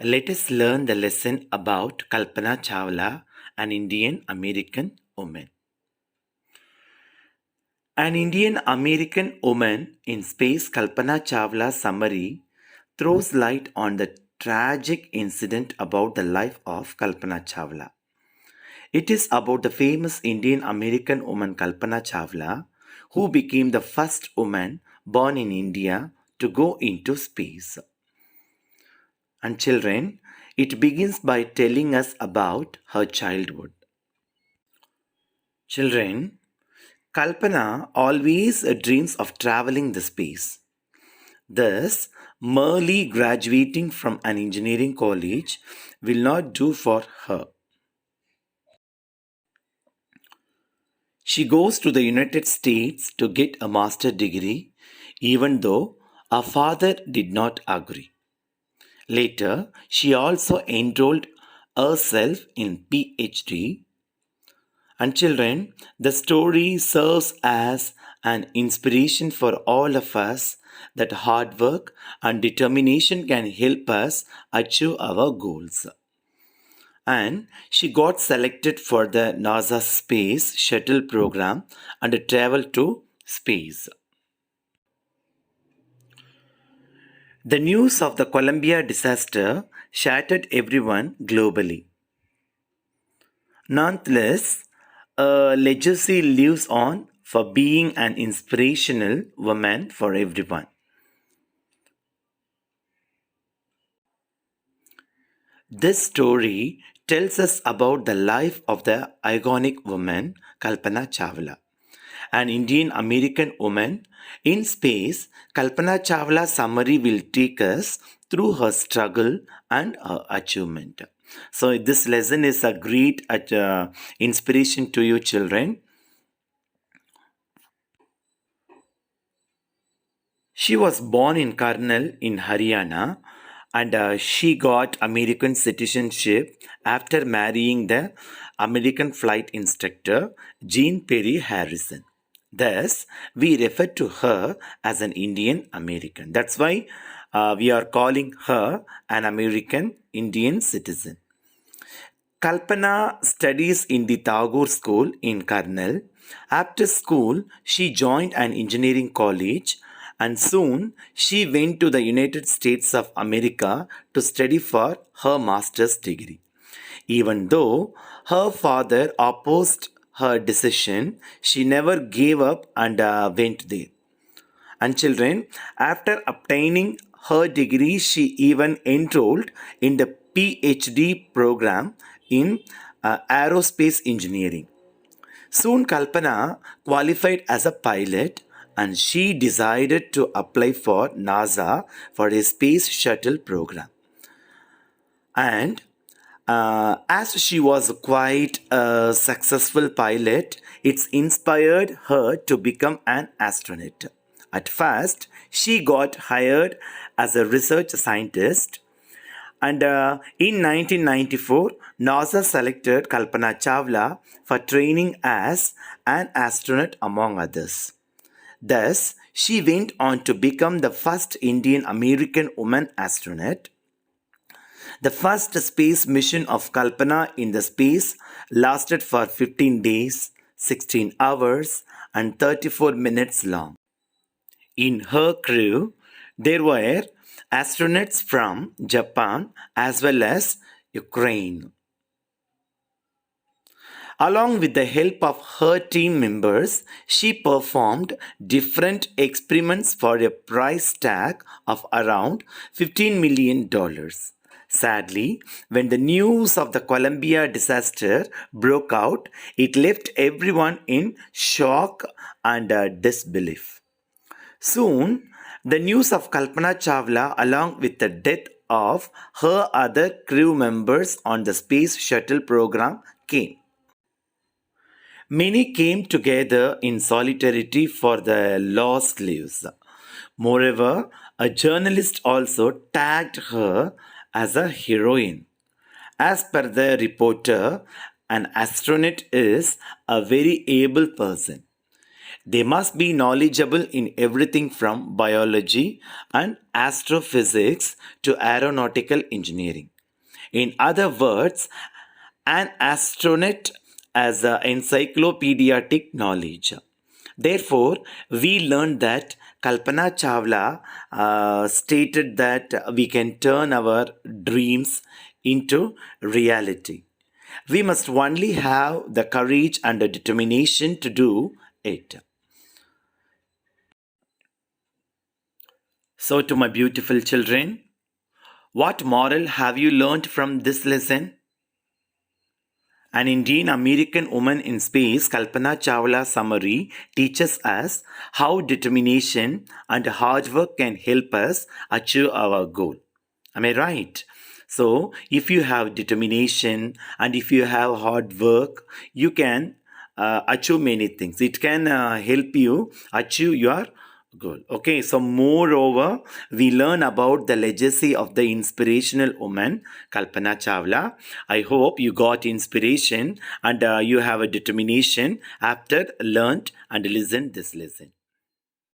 Let us learn the lesson about Kalpana Chawla, an Indian American woman. An Indian American woman in space, Kalpana Chawla's summary throws light on the tragic incident about the life of Kalpana Chawla. It is about the famous Indian American woman Kalpana Chawla, who became the first woman born in India to go into space. And children, it begins by telling us about her childhood. Children, Kalpana always dreams of traveling the space. Thus, merely graduating from an engineering college will not do for her. She goes to the United States to get a master's degree, even though her father did not agree. Later, she also enrolled herself in PhD. And children, the story serves as an inspiration for all of us that hard work and determination can help us achieve our goals. And she got selected for the NASA Space Shuttle program and traveled to space. The news of the Columbia disaster shattered everyone globally. Nonetheless, a legacy lives on for being an inspirational woman for everyone. This story tells us about the life of the iconic woman Kalpana Chawla, an Indian American woman in space. Kalpana Chawla's summary will take us through her struggle and her achievement. So, this lesson is a great inspiration to you, children. She was born in Karnal in Haryana, and she got American citizenship after marrying the American flight instructor Jean Perry Harrison. Thus, we refer to her as an Indian American. That's why we are calling her an American Indian citizen. Kalpana studies in the Tagore School in Karnal. After school, she joined an engineering college and soon she went to the United States of America to study for her master's degree. Even though her father opposed her decision, she never gave up and went there. And children, after obtaining her degree, she even enrolled in the PhD program in aerospace engineering. Soon, Kalpana qualified as a pilot and she decided to apply for NASA for a space shuttle program. And as she was quite a successful pilot, it's inspired her to become an astronaut. At first, she got hired as a research scientist, and in 1994, NASA selected Kalpana Chawla for training as an astronaut, among others. Thus, she went on to become the first Indian American woman astronaut. The first space mission of Kalpana in the space lasted for 15 days, 16 hours, and 34 minutes long. In her crew, there were astronauts from Japan as well as Ukraine. Along with the help of her team members, she performed different experiments for a price tag of around $15 million. Sadly, when the news of the Columbia disaster broke out, it left everyone in shock and disbelief. Soon, the news of Kalpana Chawla, along with the death of her other crew members on the space shuttle program, came. Many came together in solidarity for the lost lives. Moreover, a journalist also tagged her as a heroine. As per the reporter, an astronaut is a very able person. They must be knowledgeable in everything from biology and astrophysics to aeronautical engineering. In other words, an astronaut as an encyclopedic knowledge. Therefore, we learned that Kalpana Chawla stated that we can turn our dreams into reality. We must only have the courage and the determination to do it. So, to my beautiful children, what moral have you learned from this lesson? An Indian American woman in space, Kalpana Chawla summary teaches us how determination and hard work can help us achieve our goal. Am I right? So, if you have determination and if you have hard work, you can achieve many things. It can help you achieve your goal. Okay, so moreover, we learn about the legacy of the inspirational woman, Kalpana Chawla. I hope you got inspiration and you have a determination after learned and listened this lesson.